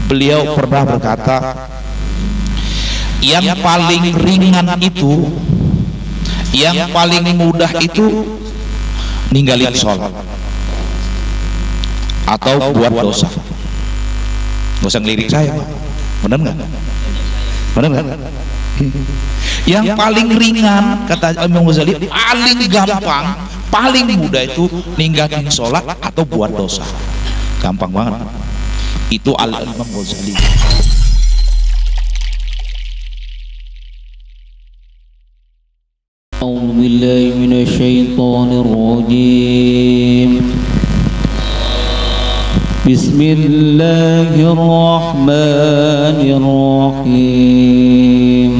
beliau pernah berkata, yang paling ringan itu, yang paling mudah itu ninggalin sholat atau buat dosa. Nggak usah ngelirik saya, Pak. Benar nggak? Benar nggak? Yang paling ringan kata Imam Ghazali, paling gampang, paling mudah itu ninggalin sholat atau buat dosa. Gampang banget. Itu Imam Ghazali. أعوذ بالله من الشيطان الرجيم. بسم الله الرحمن الرحيم.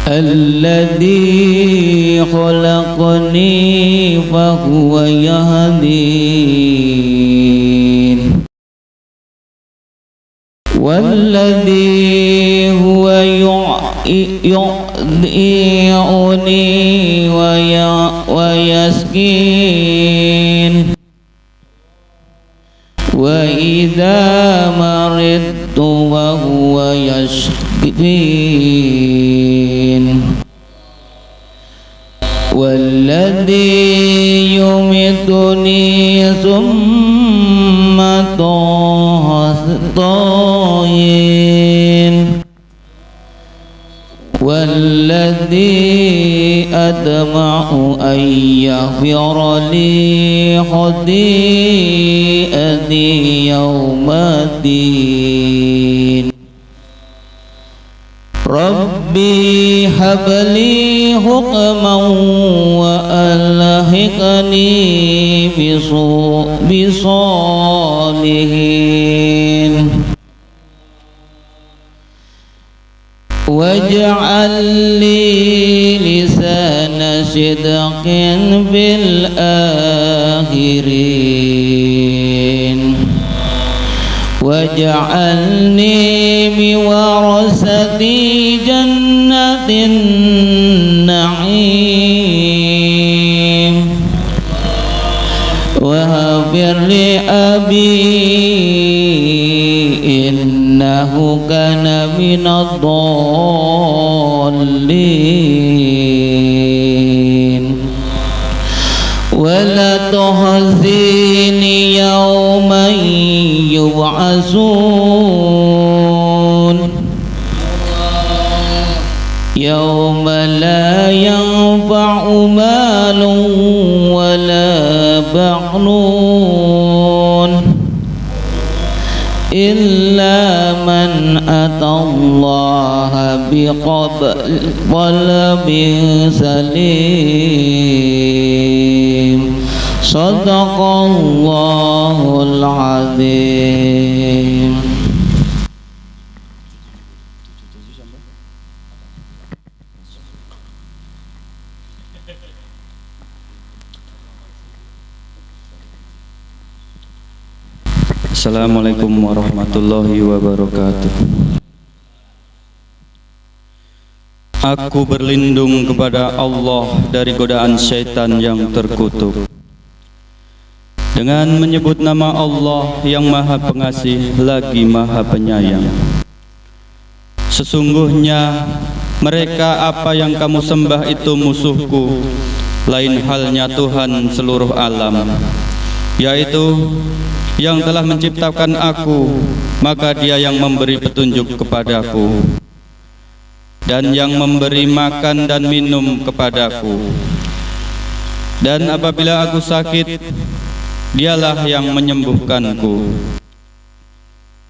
الذي خلقني فهو يهدين والذي هو يطعمني ويسقين وإذا مرضت وهو يشفين والذي يميتني ثم يحيين والذي أطمع أن يغفر لي خطيئتي يوم الدين. ربي هب لي حكما وألحقني بالصالحين واجعل لي لسان صدق بالآخرين واجعلني من ورثة جنة النعيم واغفر لأبي إنه كان من الضالين ولا تخزني يوم يبعثون يوم لا ينفع مال ولا بنون إلا من أتى الله بقلب سليم. صدق الله العظيم. Assalamualaikum warahmatullahi wabarakatuh. Aku berlindung kepada Allah dari godaan syaitan yang terkutuk dengan menyebut nama Allah yang Maha Pengasih lagi Maha Penyayang. Sesungguhnya mereka apa yang kamu sembah itu musuhku, lain halnya Tuhan seluruh alam, yaitu yang telah menciptakan aku, maka Dia yang memberi petunjuk kepadaku dan yang memberi makan dan minum kepadaku. Dan apabila aku sakit, Dialah yang menyembuhkanku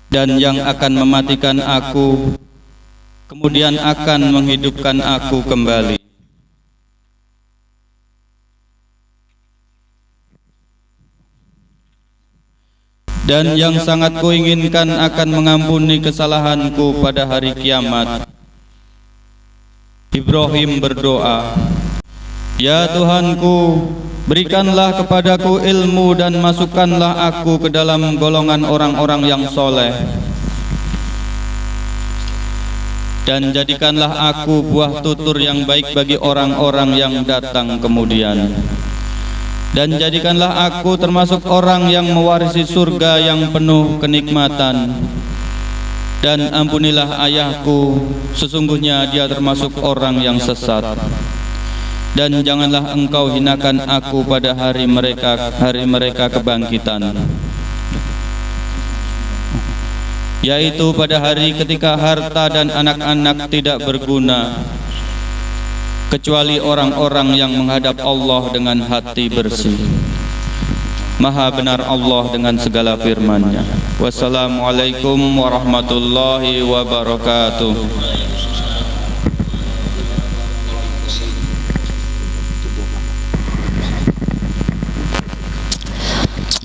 dan yang akan mematikan aku, kemudian akan menghidupkan aku kembali. Dan yang sangat kuinginkan akan mengampuni kesalahanku pada hari kiamat. Ibrahim berdoa, Ya Tuhanku, berikanlah kepadaku ilmu dan masukkanlah aku ke dalam golongan orang-orang yang soleh, dan jadikanlah aku buah tutur yang baik bagi orang-orang yang datang kemudian. Dan jadikanlah aku termasuk orang yang mewarisi surga yang penuh kenikmatan. Dan ampunilah ayahku, sesungguhnya dia termasuk orang yang sesat. Dan janganlah engkau hinakan aku pada hari mereka kebangkitan, yaitu pada hari ketika harta dan anak-anak tidak berguna kecuali orang-orang yang menghadap Allah dengan hati bersih. Maha benar Allah dengan segala firman-Nya. Wassalamualaikum warahmatullahi wabarakatuh.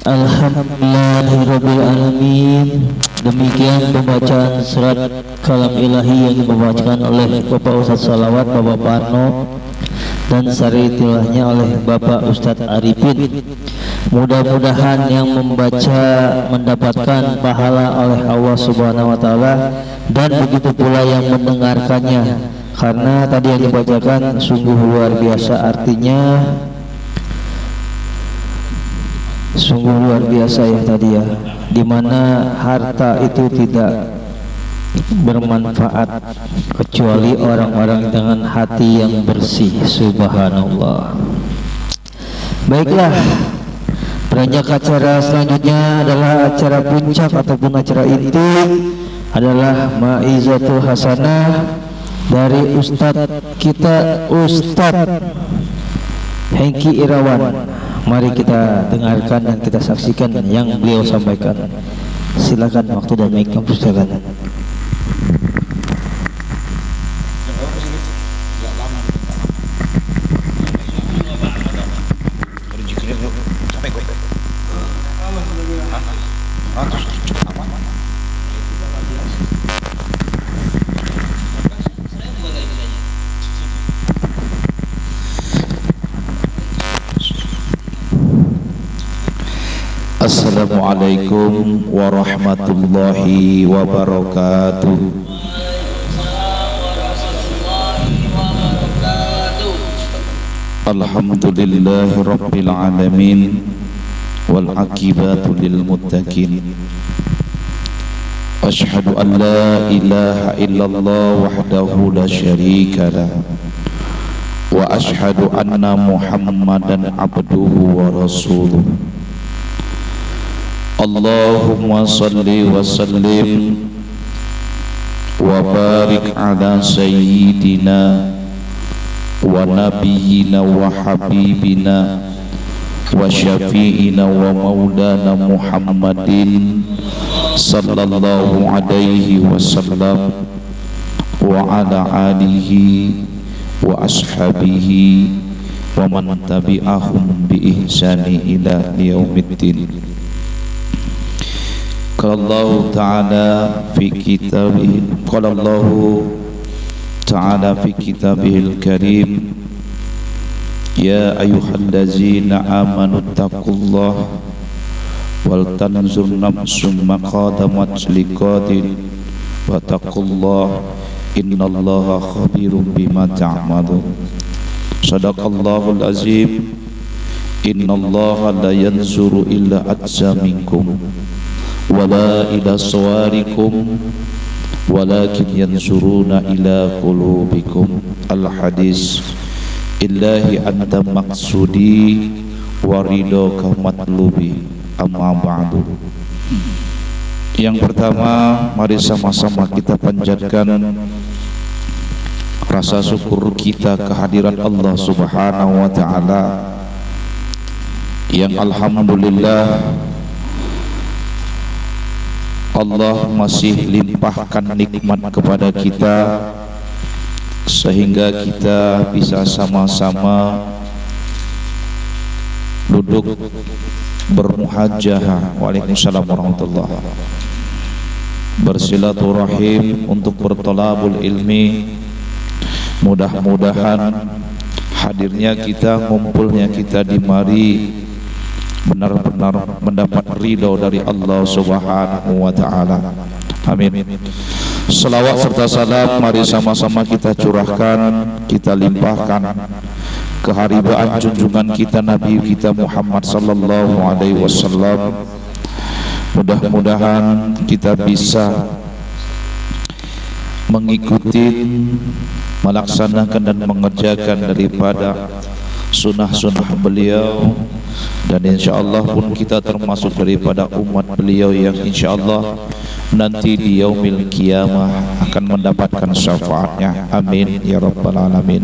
Alhamdulillahirrabbilalamin. Demikian pembacaan surat Kalam Ilahi yang dibacakan oleh Bapak Ustadz Salawat, Bapak Parno, dan sari tilahnya oleh Bapak Ustadz Arifin. Mudah-mudahan yang membaca mendapatkan pahala oleh Allah Subhanahu wa Ta'ala, dan begitu pula yang mendengarkannya, karena tadi yang dibacakan sungguh luar biasa, artinya sungguh luar biasa ya tadi ya, dimana harta itu tidak bermanfaat kecuali orang-orang dengan hati yang bersih. Subhanallah. Baiklah, beranjak acara selanjutnya adalah acara puncak ataupun acara inti, adalah Maizatul Hasanah dari Ustadz kita, Ustadz Hengki Irawan. Mari kita dengarkan dan kita saksikan yang beliau sampaikan. Silakan, waktu dan mic persilakan. Assalamualaikum warahmatullahi wabarakatuh. Alhamdulillahi rabbil alamin, wal aqibatu lil muttaqin. Asyhadu an la ilaha illallah wahdahu la syarika lah, wa asyhadu anna Muhammadan abduhu wa rasuluh. Allahumma salli wa sallim wa barik ala sayyidina wa nabiyyina wa habibina wa syafi'ina wa maulana Muhammadin sallallahu alaihi wasallam wa ala alihi wa ashabihi wa man tabi'ahum bi ihsani ila yaumiddin. Qala Allah Ta'ala fi kitabih, qala Allah Ta'ala fi kitabihil karim, ya ayyuhallazina amanu taqullaha wal tanzur nafsum ma qaddamat liqadin wa taqullaha innallaha khabirum bima ta'malun. Sadaqallahul azim. Innallaha la yanzuru illa ajsamikum wala ila suwarikum walakin yanzuruna ila qulubikum. Al-hadis. Illahi anta maksudi wa ridhoka matlubi, amma ba'du. Yang pertama, mari sama-sama kita panjatkan rasa syukur kita kehadiran Allah Subhanahu wa Ta'ala, yang alhamdulillah Allah masih limpahkan nikmat kepada kita sehingga kita bisa sama-sama duduk bermuhajahah, waalaikumsalam warahmatullahi wabarakatuh, bersilaturahim untuk bertolabul ilmi. Mudah-mudahan hadirnya kita, ngumpulnya kita di mari benar-benar mendapat ridho dari Allah Subhanahu wa Ta'ala. Amin. Selawat serta salam mari sama-sama kita curahkan, kita limpahkan keharibaan junjungan kita Nabi kita Muhammad sallallahu alaihi wasallam. Mudah-mudahan kita bisa mengikuti, melaksanakan dan mengerjakan daripada sunnah-sunnah beliau, dan insyaallah pun kita termasuk daripada umat beliau yang insyaallah nanti di yaumil qiyamah akan mendapatkan syafaatnya. Amin ya rabbal alamin.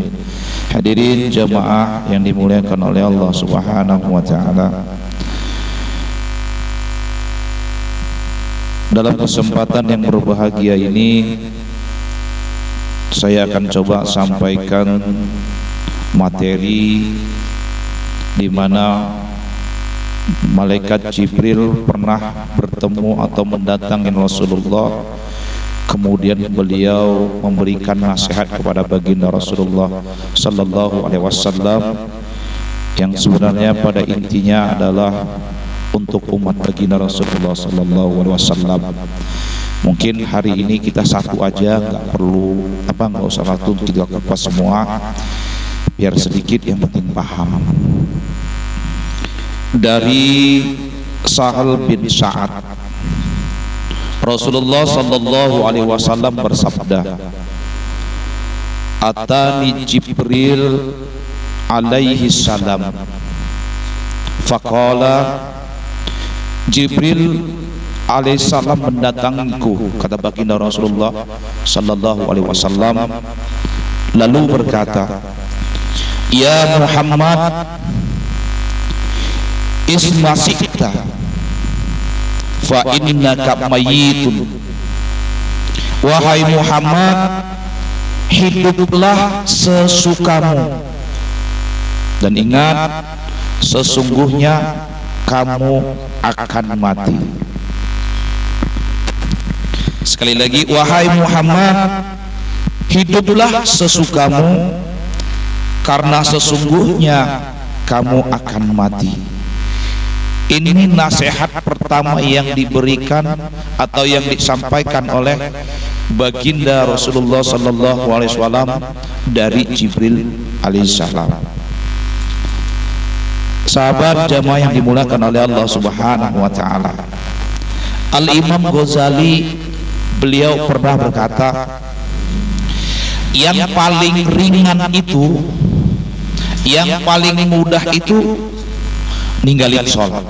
Hadirin jamaah yang dimuliakan oleh Allah Subhanahu wa taala, dalam kesempatan yang berbahagia ini saya akan coba sampaikan materi di mana malaikat Jibril pernah bertemu atau mendatangi Rasulullah, kemudian beliau memberikan nasihat kepada baginda Rasulullah sallallahu alaihi wasallam yang sebenarnya pada intinya adalah untuk umat baginda Rasulullah sallallahu alaihi wasallam. Mungkin hari ini kita satu aja, nggak usah satu, kita kupas semua biar sedikit, yang penting paham. Dari Sahal bin Sa'ad, Rasulullah sallallahu alaihi wasallam bersabda, "Atani Jibril alaihi salam, faqala," Jibril alaihissalam mendatangiku, kata baginda Rasulullah sallallahu alaihi wasallam, lalu berkata, "Ya Muhammad, isma syi'ta fa innaka mayyitun." Wahai Muhammad, hiduplah sesukamu dan ingat, sesungguhnya kamu akan mati. Sekali lagi, wahai Muhammad, hiduplah sesukamu karena sesungguhnya kamu akan mati. Ini nasihat pertama yang diberikan atau yang disampaikan oleh baginda Rasulullah sallallahu alaihi wasallam dari Jibril alaihissalam. Sahabat jamaah yang dimuliakan oleh Allah Subhanahu wa taala, Al-Imam Ghazali beliau pernah berkata, yang paling ringan itu, yang paling mudah itu ninggalin sholat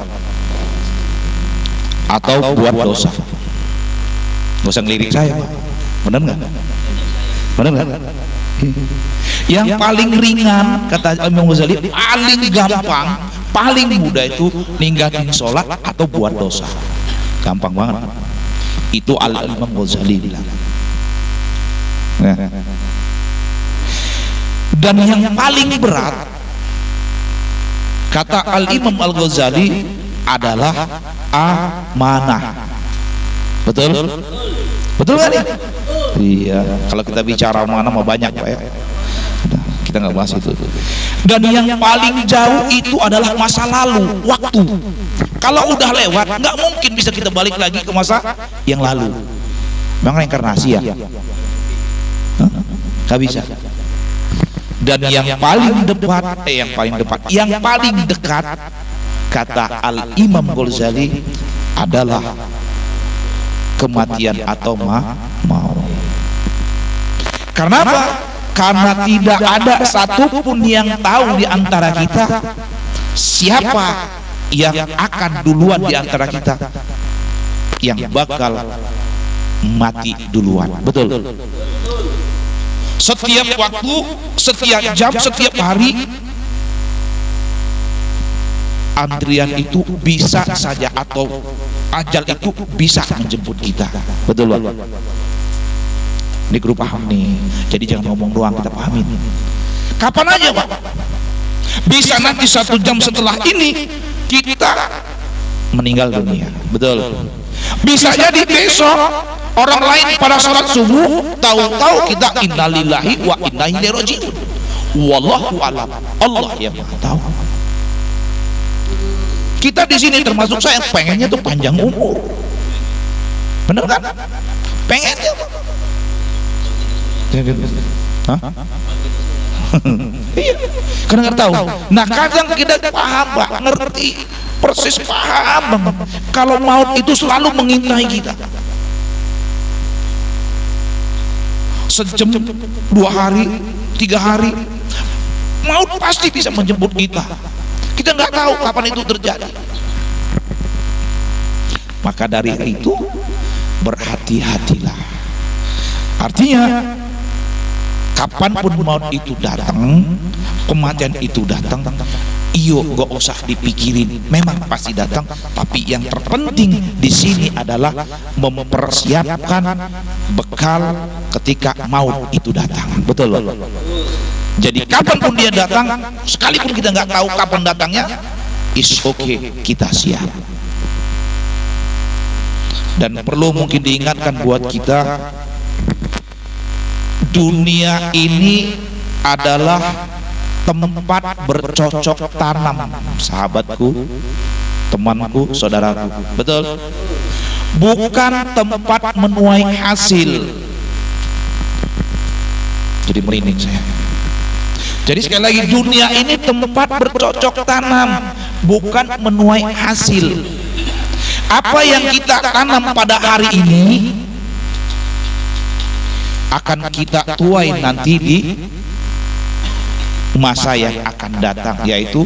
atau buat dosa. Gak usah ngelirik saya, bener nggak? Bener nggak? Yang paling ringan, kata Imam Ghazali, paling gampang, paling mudah itu ninggalin sholat atau buat dosa. Gampang banget. Itu Al-Imam Ghazali bilang. Dan yang paling berat, kata Al-Imam Al-Ghazali, adalah amanah. Betul? Betul kan ya? Iya. Kalau kita bicara amanah mah banyak Pak ya. Nah, kita nggak bahas itu. Dan yang paling jauh itu adalah masa lalu, waktu. Kalau udah lewat, nggak mungkin bisa kita balik lagi ke masa yang lalu. Memang reinkarnasi ya? Nggak bisa. Dan yang paling dekat, kata Al-Imam Ghazali, adalah kematian atau maut. Karena apa? Karena tidak ada satupun yang tahu di antara kita siapa yang akan duluan di antara kita yang bakal mati duluan. Betul? Setiap waktu, setiap jam, setiap hari, antrian itu bisa saja, atau ajal itu bisa menjemput kita. Betul Pak? Ini grup paham nih, jadi jangan ngomong doang, kita pahamin. Kapan aja Pak? Bisa nanti 1 jam setelah ini kita meninggal dunia. Betul? Bisa jadi besok orang lain pada sholat subuh, tahu-tahu kita innalillahi wa inna ilaihi raji'un. Wallahu a'lam. Allah yang Maha tahu. Kita di sini termasuk saya yang pengennya tuh panjang umur. Bener kan? Pengennya. Hah? Iya, karena nggak tahu. Nah kadang kita paham Pak, ngerti persis, paham banget kalau maut itu selalu mengintai kita. Sejam, 2 hari, 3 hari, maut pasti bisa menjemput kita. Kita nggak tahu kapan itu terjadi. Maka dari itu berhati-hatilah. Artinya kapanpun maut itu datang, kematian itu datang, iyo gak usah dipikirin, memang pasti datang. Tapi yang terpenting di sini adalah mempersiapkan bekal ketika maut itu datang. Betul loh. Jadi kapanpun dia datang, sekalipun kita nggak tahu kapan datangnya, is okay, kita siap. Dan perlu mungkin diingatkan buat kita, dunia ini adalah tempat bercocok tanam, sahabatku, temanku, saudaraku. Betul? Bukan tempat menuai hasil. Jadi merinding saya. Jadi sekali lagi, dunia ini tempat bercocok tanam, bukan menuai hasil. Apa yang kita tanam pada hari ini akan kita tuai nanti di masa yang akan datang, yaitu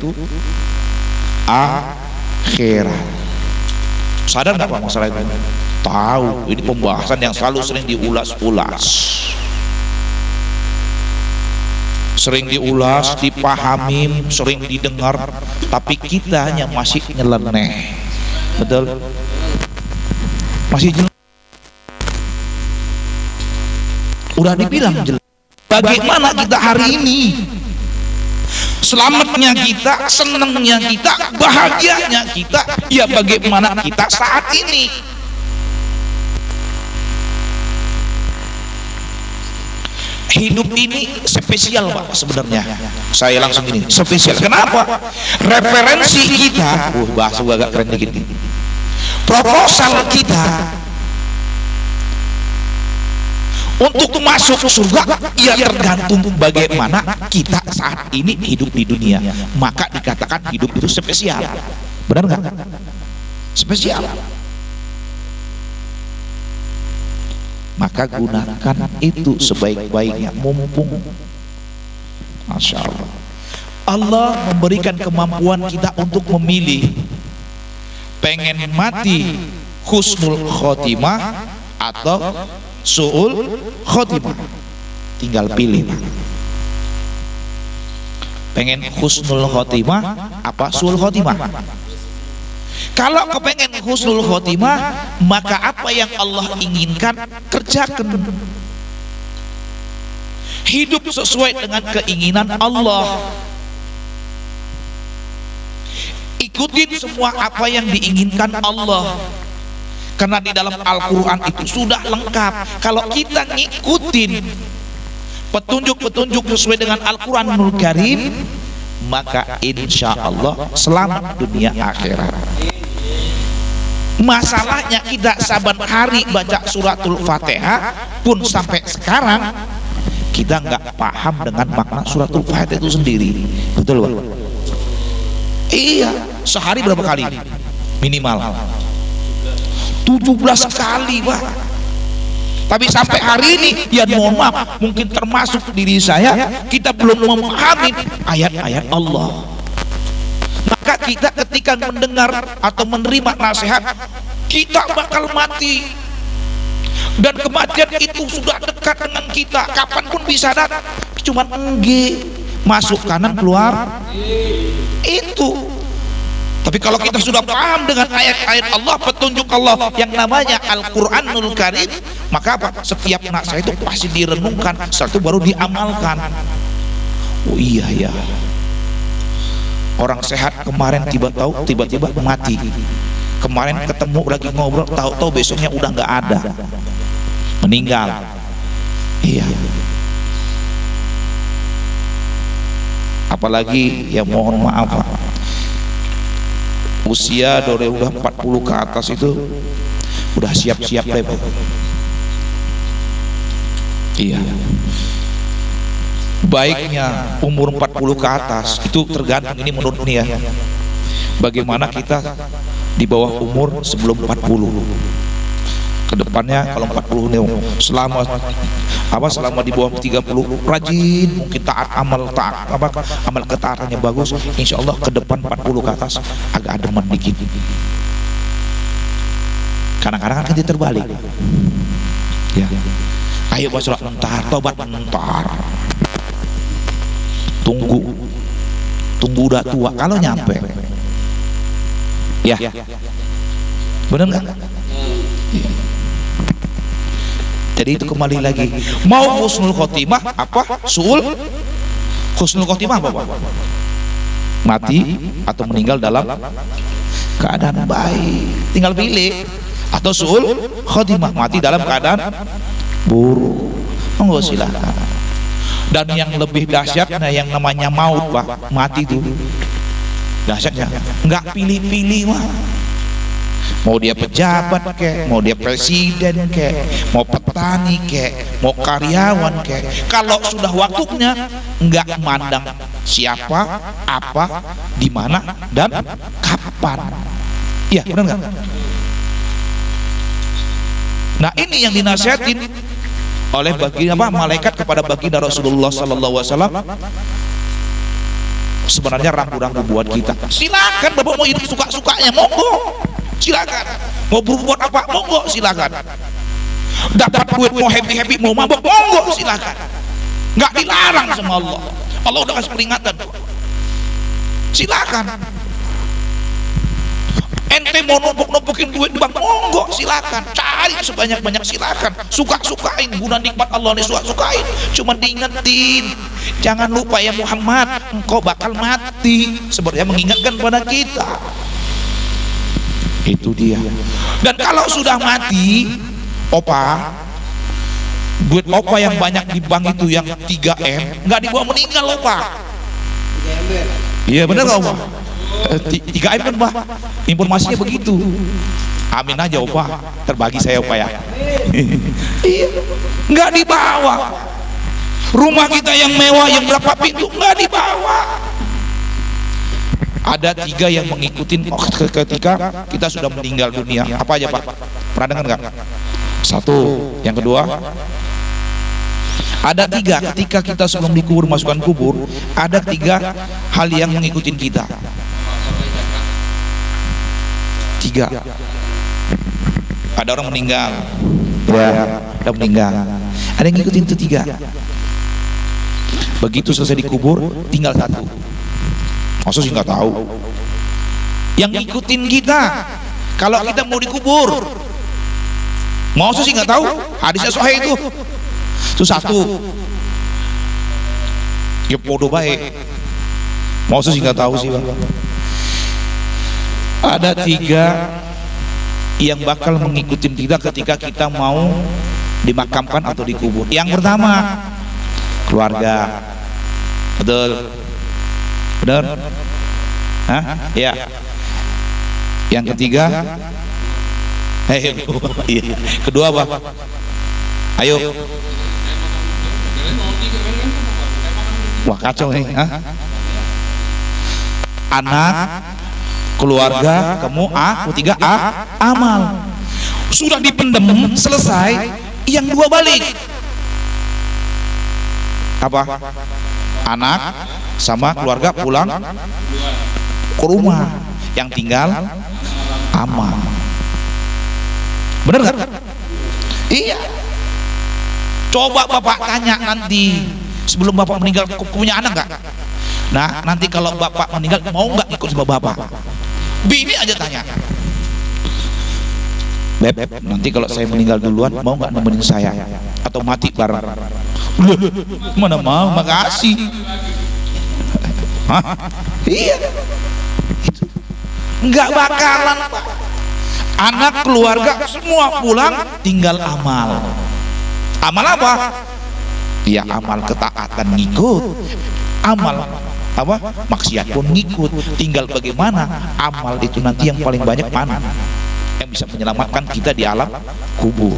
akhirat. Sadar nggak Pak masalah itu? Tahu, ini pembahasan yang selalu sering diulas-ulas, sering diulas, dipahami, sering didengar, tapi kita hanya masih nyeleneh. Betul? Masih jelas. Udah dibilang jelas. Bagaimana kita hari ini? Selamatnya kita, senangnya kita, bahagianya kita, ya bagaimana kita saat ini? Hidup ini spesial Pak sebenarnya. Saya langsung gini, spesial. Kenapa? Referensi kita, bahasa gua agak keren dikit. Proposal kita untuk masuk surga, ya tergantung bagaimana kita saat ini hidup di dunia. Maka dikatakan hidup itu spesial. Benar nggak? Spesial. Maka gunakan itu sebaik-baiknya, mumpung. Masya Allah. Allah memberikan kemampuan kita untuk memilih, pengen mati husnul khotimah atau su'ul khotimah. Tinggal pilih. Pengen husnul khotimah apa su'ul khotimah? Kalau kepengen husnul khotimah, maka apa yang Allah inginkan kerjakan. Hidup sesuai dengan keinginan Allah. Ikutin semua apa yang diinginkan Allah. Karena di dalam Al-Quran itu sudah lengkap. Kalau kita ngikutin petunjuk-petunjuk sesuai dengan Al-Quranul Karim, maka insya Allah selamat dunia akhirat. Masalahnya kita saban hari baca suratul Fatihah pun sampai sekarang kita nggak paham dengan makna suratul Fatihah itu sendiri. Betul Pak? Iya, sehari berapa kali? Minimal 17 kali Pak. Tapi sampai hari ini, ya mohon maaf, mungkin termasuk diri saya, kita belum memahami ayat-ayat Allah. Maka kita ketika mendengar atau menerima nasihat, kita bakal mati. Dan kematian itu sudah dekat dengan kita, kapanpun bisa datang. Cuman engge, masuk kanan keluar itu. Tapi kalau kita sudah paham dengan ayat-ayat Allah, petunjuk Allah yang namanya Al-Quranul Karim, maka apa? Setiap nasihat itu pasti direnungkan, setelah itu baru diamalkan. Oh iya ya, orang sehat kemarin tiba-tiba mati. Kemarin ketemu lagi ngobrol, tahu-tahu besoknya udah nggak ada, meninggal. Iya. Apalagi ya mohon maaf Pak, usia dari udah 40 ke atas itu udah siap-siap deh Pak. Iya. baiknya umur 40 ke atas. Itu tergantung, ini menurut ini ya, bagaimana kita di bawah umur sebelum 40. Kedepannya kalau 40 nih, selama di bawah 30 rajin, mungkin taat, amal ketaatannya bagus, insya Allah ke depan 40 ke atas agak ademan dikit. Kadang-kadang kan kita terbalik ya, ayo baca entar, tobat entar, tunggu udah tua kalau nyampe ya, bener nggak? Jadi itu kembali lagi, mau husnul khotimah apa suul husnul khotimah apa? Mati atau meninggal dalam keadaan baik, tinggal pilih. Atau suul khotimah, mati dalam keadaan buruk, monggo silakan. Dan yang lebih dahsyatnya yang namanya maut, Pak, mati itu dahsyatnya nggak pilih-pilih, mah mau dia pejabat kek, mau dia presiden kek, mau petani kek, mau karyawan kek, kalau sudah waktunya nggak mandang siapa, apa, di mana dan kapan. Iya, benar nggak? Nah, ini yang dinasihatin oleh malaikat kepada baginda Rasulullah sallallahu alaihi wasallam. Sebenarnya rambu-rambu buat kita. Silakan Bapak mau hidup suka-sukanya, monggo. Silakan. Mau berbuat apa, monggo, silakan. Dapat duit mau happy-happy, mau mabok, monggo, silakan. Enggak dilarang sama Allah. Allah udah kasih peringatan. Silakan. Ente mau numpuk-numpukin duit di bank, monggo, silakan. Cari sebanyak-banyak, silakan. Suka-sukain, guna nikmat Allah nih, suka-sukain. Cuma diingetin, jangan lupa ya Muhammad, engkau bakal mati. Sebenarnya mengingatkan pada kita. Itu dia. Dan kalau sudah mati, opa, duit opa yang banyak di bank itu yang 3M nggak dibawa meninggal, opa. Iya benar nggak, opa? 3M kan, Pak, informasinya begitu. Amin aja, opa, terbagi saya, opa ya. Nggak dibawa. Rumah kita yang mewah yang berapa pintu nggak dibawa. Ada 3 yang mengikutin ketika kita sudah meninggal dunia. Apa aja, Pak? Pernah dengar nggak? 1. Yang kedua, ada 3 ketika kita sebelum dikubur, masukkan kubur, ada 3 hal yang mengikutin kita. 3. Ada orang meninggal, ya, ada meninggal. Ada yang ngikutin itu 3. Begitu selesai dikubur, tinggal 1. Masa sih nggak tahu? Yang ngikutin kita kalau kita mau dikubur, masa sih nggak tahu? Hadisnya sahih itu. Itu 1. Ya bodoh baik. Masa sih nggak tahu sih, Bang? Ada 3 yang bakal mengikuti kita ketika kita mau dimakamkan atau dikubur. Yang pertama, keluarga. Betul. Benar? Hah? Ya. Yang ketiga, kedua apa? Ayo. Wah, kacau nih. Hah? Anak, keluarga, kamu ketiga amal. Sudah dipendem, selesai, yang 2 balik. Apa? Anak sama keluarga pulang ke rumah, yang tinggal amal. Bener gak? Iya. Coba Bapak tanya nanti sebelum Bapak meninggal, punya anak gak? Nah, nanti kalau Bapak meninggal mau gak ikut sama Bapak? Bini aja tanya, Beb, nanti kalau saya meninggal duluan mau gak nemenin saya atau mati bareng? Mana mau, makasih. Hah? Iya. Itu nggak bakalan, Pak. Anak, keluarga semua pulang, tinggal amal. Amal apa? Ya amal ketaatan ngikut, amal apa? Maksiat pun ngikut. Tinggal bagaimana amal itu nanti yang paling banyak mana yang bisa menyelamatkan kita di alam kubur.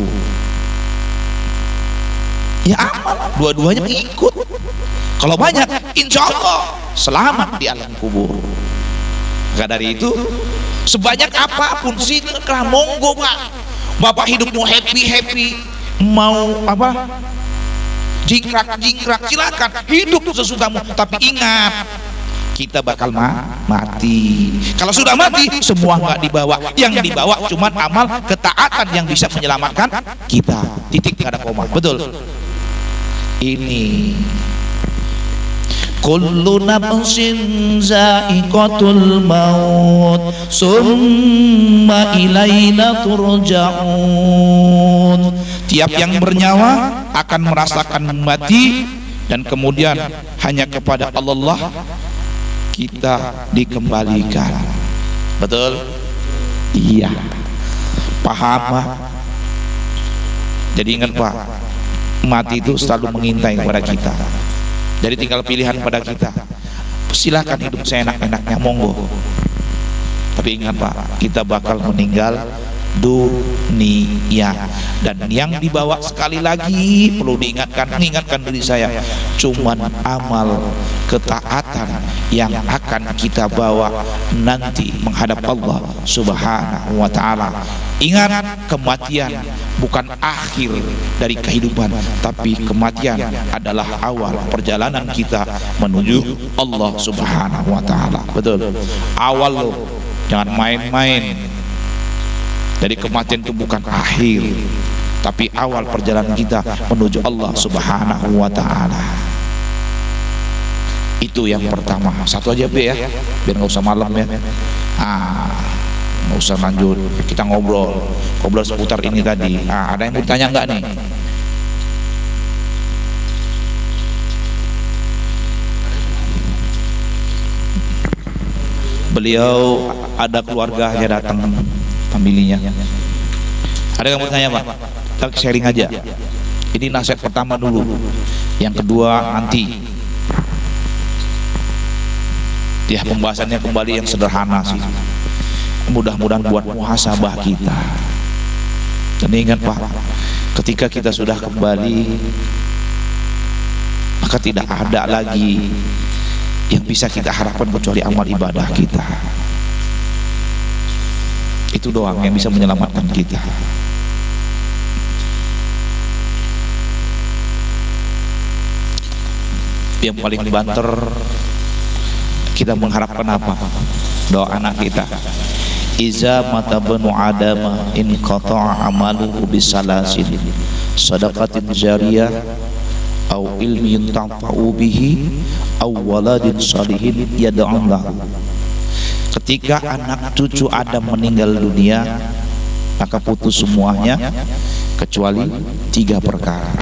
ya amal, dua-duanya ikut. Kalau banyak, insya Allah selamat di alam kubur. Maka dari itu, sebanyak apapun sedekah, monggo Pak. Bapak hidup mau happy, mau apa, jingkrak, silakan hidup sesukamu. Tapi ingat, kita bakal mati. Kalau sudah mati, semua nggak dibawa. Yang dibawa cuma amal ketaatan yang bisa menyelamatkan kita. Titik, nggak ada koma. Betul. Ini kullu nafsin za'iqatul maut summa ilaina turja'un. Tiap yang bernyawa akan merasakan mati, dan kemudian hanya kepada Allah kita dikembalikan. Betul? Iya. Paham Pak? Jadi ingat Pak, mati itu selalu mengintai kepada kita. Jadi tinggal pilihan pada kita. Silakan hidup seenak-enaknya, monggo. Tapi ingat Pak, kita bakal meninggal dunia, dan yang dibawa sekali lagi perlu mengingatkan diri saya, cuman amal ketaatan yang akan kita bawa nanti menghadap Allah Subhanahu wa ta'ala. Ingat, kematian bukan akhir dari kehidupan, tapi kematian adalah awal perjalanan kita menuju Allah Subhanahu wa ta'ala. Betul, awal loh, jangan main-main. Jadi kematian itu bukan akhir, tapi awal perjalanan kita menuju Allah Subhanahu wa ta'ala. Itu yang pertama. Satu aja B ya, biar nggak usah malam ya. Nggak usah lanjut, kita ngobrol seputar ini tadi. Ada yang bertanya nggak nih? Beliau ada keluarganya datang, familinya. Ada yang bertanya Pak? Kita sharing aja. Ini nasihat pertama dulu, yang kedua nanti. Ya, pembahasannya kembali yang sederhana sih. Mudah-mudahan buat muhasabah kita. Dan ingat Pak, ketika kita sudah kembali, maka tidak ada lagi yang bisa kita harapkan kecuali amal ibadah kita. Itu doang yang bisa menyelamatkan kita. Yang paling banter, kita mengharapkan apa? Doa anak kita. Iza mata banu adama in qata'a amaluhu bisalasin sadaqatin jariyah au ilmin tanfa'u bihi au waladin salihin yad'u lahu. Ketika anak cucu Adam meninggal dunia, maka putus semuanya kecuali 3 perkara.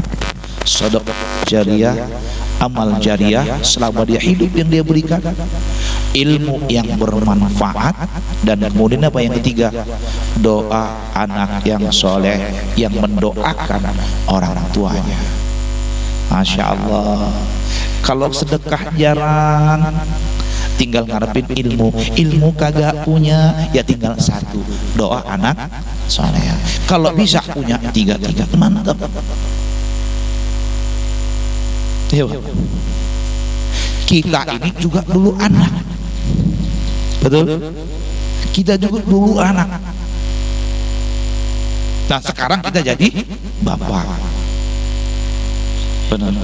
Sedekah jariyah, amal jariyah selama dia hidup yang dia berikan, ilmu yang bermanfaat, dan kemudian apa yang ketiga? Doa anak yang soleh yang mendoakan orang tuanya. Masya Allah. Kalau sedekah jarang, tinggal ngarepin ilmu kagak punya, ya tinggal 1, doa anak soleh. Kalau bisa punya 3, mantap. Kita ini juga dulu anak, betul? Kita juga dulu anak. Nah sekarang kita jadi bapak. Benar.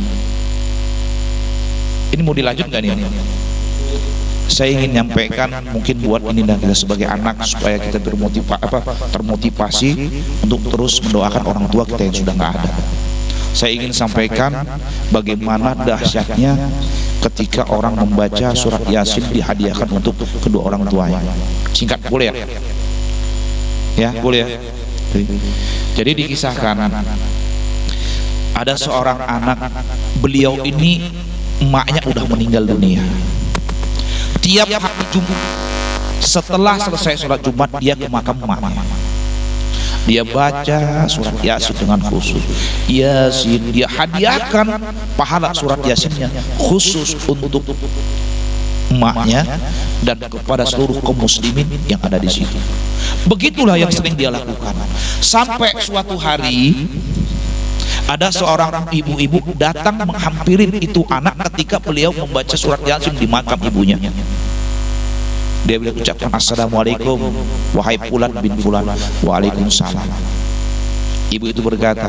Ini mau dilanjut nggak nih? Saya ingin nyampaikan mungkin buat ini dan kita sebagai anak, supaya kita termotivasi untuk terus mendoakan orang tua kita yang sudah nggak ada. Saya ingin sampaikan bagaimana dahsyatnya ketika orang membaca surat Yasin dihadiahkan untuk kedua orang tuanya. Singkat boleh ya? Ya boleh ya. Jadi dikisahkan ada seorang anak, beliau ini emaknya udah meninggal dunia. Tiap hari Jumat setelah selesai sholat Jumat dia ke makam emaknya. Dia baca surat Yasin dengan khusus. Yasin, dia hadiahkan pahala surat Yasinnya khusus untuk emaknya dan kepada seluruh kaum muslimin yang ada di situ. Begitulah yang sering dia lakukan. Sampai suatu hari Ada seorang ibu-ibu datang menghampiri itu anak ketika beliau membaca surat Yasin di makam ibunya. Dia bilang, ucapkan assalamualaikum wahai fulan bin fulan. Waalaikumsalam. Ibu itu berkata,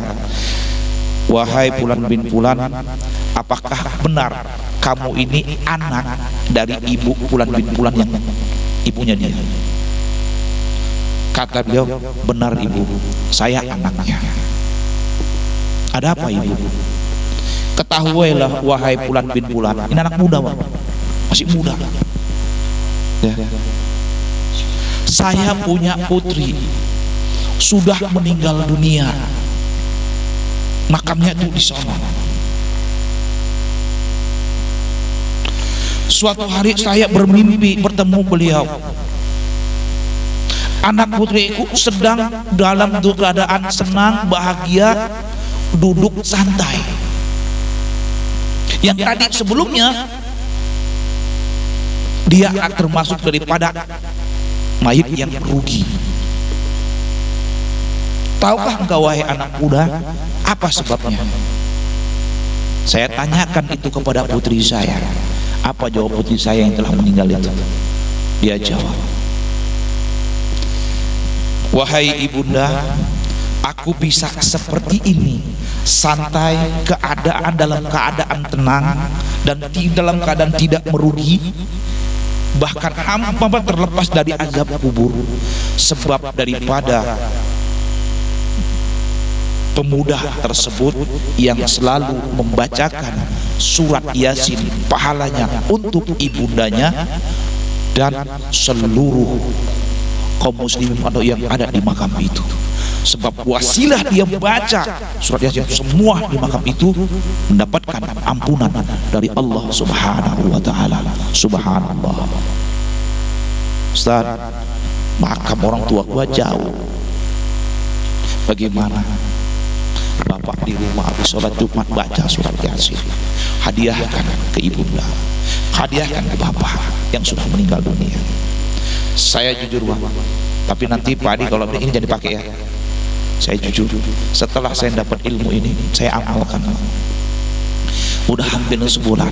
wahai fulan bin fulan, apakah benar kamu ini anak dari ibu fulan bin fulan yang ibunya dia? Kata beliau, benar ibu, saya anaknya. Ada apa ibu? Ketahuilah wahai fulan bin fulan, ini anak muda Pak, masih muda ya. Saya punya putri sudah meninggal dunia, makamnya itu di sana. Suatu hari saya bermimpi bertemu beliau. Anak putriku sedang dalam keadaan senang, bahagia, duduk santai. Yang tadi sebelumnya dia termasuk daripada mayit yang rugi. Tahukah engkau wahai anak muda, apa sebabnya? Saya tanyakan itu kepada putri saya. Apa jawab putri saya yang telah meninggal itu? Dia jawab, wahai ibunda, aku bisa seperti ini, santai, dalam keadaan tenang, dan dalam keadaan tidak merugi, bahkan hamba terlepas dari azab kubur, sebab daripada pemuda tersebut yang selalu membacakan surat Yasin, pahalanya untuk ibundanya dan seluruh kaum muslimin atau yang ada di makam itu. Sebab wasilah dia baca surat Yasin semua di makam itu mendapatkan ampunan dari Allah Subhanahu wa taala. Subhanallah. Ustaz, makam orang tua gua jauh. Bagaimana? Bapak di rumah habis sholat Jumat baca surat Yasin, hadiahkan ke ibunda, hadiahkan ke bapak yang sudah meninggal dunia. Saya jujur Bang, tapi nanti Pak Adi kalau ini jangan dipakai ya. Saya jujur, setelah saya dapat ilmu ini, saya amalkan. Udah hampir sebulan